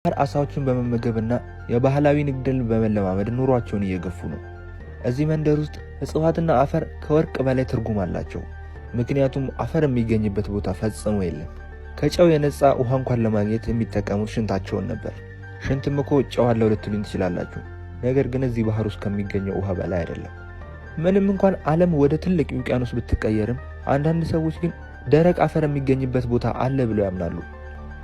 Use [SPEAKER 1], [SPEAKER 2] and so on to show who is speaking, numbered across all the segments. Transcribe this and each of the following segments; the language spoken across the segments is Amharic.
[SPEAKER 1] አሳዎችን በመመገብና የባህላዊ ንግድን በመለማመድ ኑሯቸውን እየገፉ ነው። እዚህ መንደር ውስጥ እጽዋትና አፈር ከወርቅ በላይ ትርጉም አላቸው። ምክንያቱም አፈር የሚገኝበት ቦታ ፈጽሞ የለም። ከጨው የነጻ ውሃ እንኳን ለማግኘት የሚጠቀሙት ሽንታቸውን ነበር። ሽንትም እኮ ጨው አለው ልትሉኝ ትችላላችሁ። ነገር ግን እዚህ ባህር ውስጥ ከሚገኘው ውሃ በላይ አይደለም። ምንም እንኳን ዓለም ወደ ትልቅ ውቅያኖስ ብትቀየርም አንዳንድ ሰዎች ግን ደረቅ አፈር የሚገኝበት ቦታ አለ ብለው ያምናሉ።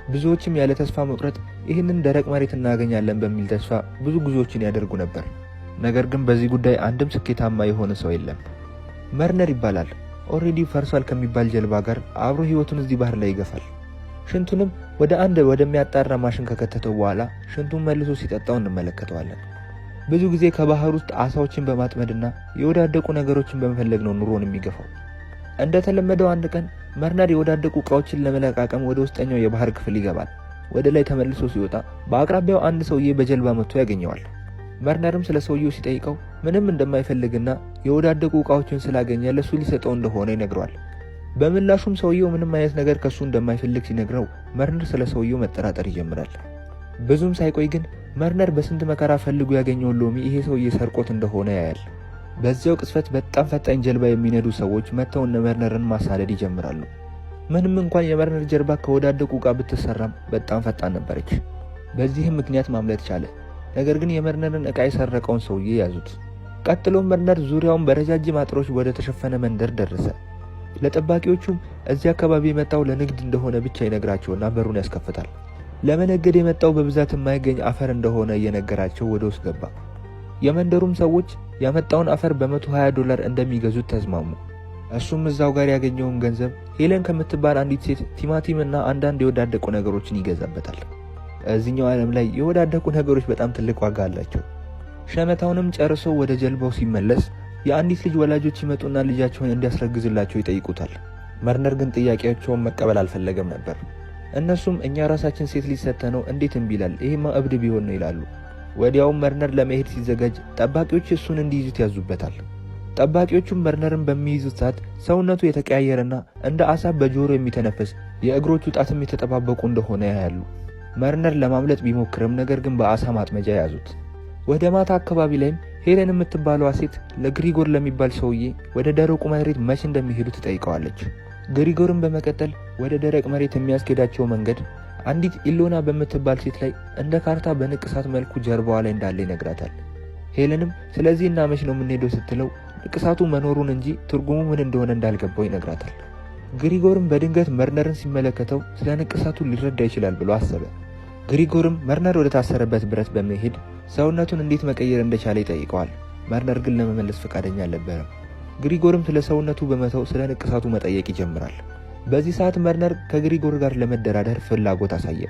[SPEAKER 1] ብዙዎችም ያለ ተስፋ መቁረጥ ይህንን ደረቅ መሬት እናገኛለን በሚል ተስፋ ብዙ ጉዞዎችን ያደርጉ ነበር። ነገር ግን በዚህ ጉዳይ አንድም ስኬታማ የሆነ ሰው የለም። መርነር ይባላል። ኦሬዲ ፈርሷል ከሚባል ጀልባ ጋር አብሮ ህይወቱን እዚህ ባህር ላይ ይገፋል። ሽንቱንም ወደሚያጣራ ማሽን ከከተተው በኋላ ሽንቱን መልሶ ሲጠጣው እንመለከተዋለን። ብዙ ጊዜ ከባህር ውስጥ አሳዎችን በማጥመድና የወዳደቁ ነገሮችን በመፈለግ ነው ኑሮን የሚገፋው። እንደተለመደው አንድ ቀን መርነር የወዳደቁ ዕቃዎችን ለመለቃቀም ወደ ውስጠኛው የባህር ክፍል ይገባል። ወደ ላይ ተመልሶ ሲወጣ በአቅራቢያው አንድ ሰውዬ በጀልባ መጥቶ ያገኘዋል። መርነርም ስለ ሰውዬው ሲጠይቀው ምንም እንደማይፈልግና የወዳደቁ ዕቃዎችን ስላገኘ ለሱ ሊሰጠው እንደሆነ ይነግረዋል። በምላሹም ሰውዬው ምንም አይነት ነገር ከሱ እንደማይፈልግ ሲነግረው መርነር ስለ ሰውዬው መጠራጠር ይጀምራል። ብዙም ሳይቆይ ግን መርነር በስንት መከራ ፈልጎ ያገኘውን ሎሚ ይሄ ሰውዬ ሰርቆት እንደሆነ ያያል። በዚያው ቅጽበት በጣም ፈጣን ጀልባ የሚነዱ ሰዎች መተው መርነርን ማሳደድ ይጀምራሉ። ምንም እንኳን የመርነር ጀልባ ከወዳደቁ ዕቃ ብትሰራም በጣም ፈጣን ነበረች። በዚህም ምክንያት ማምለጥ ቻለ። ነገር ግን የመርነርን ዕቃ የሰረቀውን ሰውዬ ያዙት። ቀጥሎም መርነር ዙሪያውን በረጃጅም አጥሮች ወደ ተሸፈነ መንደር ደረሰ። ለጠባቂዎቹም እዚህ አካባቢ የመጣው ለንግድ እንደሆነ ብቻ ይነግራቸውና በሩን ያስከፍታል። ለመነገድ የመጣው በብዛት የማይገኝ አፈር እንደሆነ እየነገራቸው ወደ ውስጥ ገባ። የመንደሩም ሰዎች ያመጣውን አፈር $120 እንደሚገዙት ተስማሙ። እሱም እዛው ጋር ያገኘውን ገንዘብ ሄለን ከምትባል አንዲት ሴት ቲማቲምና አንዳንድ የወዳደቁ ነገሮችን ይገዛበታል። እዚህኛው ዓለም ላይ የወዳደቁ ነገሮች በጣም ትልቅ ዋጋ አላቸው። ሸመታውንም ጨርሶ ወደ ጀልባው ሲመለስ የአንዲት ልጅ ወላጆች ይመጡና ልጃቸውን እንዲያስረግዝላቸው ይጠይቁታል። መርነር ግን ጥያቄያቸውን መቀበል አልፈለገም ነበር። እነሱም እኛ ራሳችን ሴት ልጅ ሰጥተነው እንዴት እምቢ ይላል? ይሄማ እብድ ቢሆን ነው ይላሉ። ወዲያውም መርነር ለመሄድ ሲዘጋጅ ጠባቂዎች እሱን እንዲይዙት ያዙበታል። ጠባቂዎቹም መርነርን በሚይዙት ሰዓት ሰውነቱ የተቀያየረና እንደ አሳ በጆሮ የሚተነፈስ የእግሮቹ ጣትም የተጠባበቁ እንደሆነ ያያሉ። መርነር ለማምለጥ ቢሞክርም ነገር ግን በአሳ ማጥመጃ ያዙት። ወደ ማታ አካባቢ ላይም ሄለን የምትባለዋ ሴት ለግሪጎር ለሚባል ሰውዬ ወደ ደረቁ መሬት መቼ እንደሚሄዱ ትጠይቀዋለች። ግሪጎርን በመቀጠል ወደ ደረቅ መሬት የሚያስኬዳቸው መንገድ አንዲት ኢሎና በምትባል ሴት ላይ እንደ ካርታ በንቅሳት መልኩ ጀርባዋ ላይ እንዳለ ይነግራታል። ሄለንም ስለዚህ እና መቼ ነው የምንሄደው ስትለው ንቅሳቱ መኖሩን እንጂ ትርጉሙ ምን እንደሆነ እንዳልገባው ይነግራታል። ግሪጎርም በድንገት መርነርን ሲመለከተው ስለ ንቅሳቱ ሊረዳ ይችላል ብሎ አሰበ። ግሪጎርም መርነር ወደ ታሰረበት ብረት በመሄድ ሰውነቱን እንዴት መቀየር እንደቻለ ይጠይቀዋል። መርነር ግን ለመመለስ ፈቃደኛ አልነበረም። ግሪጎርም ስለ ሰውነቱ በመተው ስለ ንቅሳቱ መጠየቅ ይጀምራል። በዚህ ሰዓት መርነር ከግሪጎር ጋር ለመደራደር ፍላጎት አሳየ።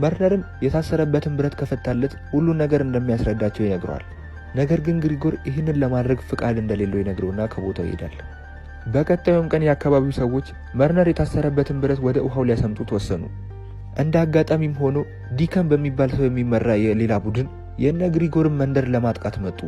[SPEAKER 1] መርነርም የታሰረበትን ብረት ከፈታለት ሁሉን ነገር እንደሚያስረዳቸው ይነግረዋል። ነገር ግን ግሪጎር ይህንን ለማድረግ ፍቃድ እንደሌለው ይነግረውና ከቦታው ይሄዳል። በቀጣዩም ቀን የአካባቢው ሰዎች መርነር የታሰረበትን ብረት ወደ ውሃው ሊያሰምጡት ወሰኑ። እንደ አጋጣሚም ሆኖ ዲከን በሚባል ሰው የሚመራ የሌላ ቡድን የነ ግሪጎርን መንደር ለማጥቃት መጡ።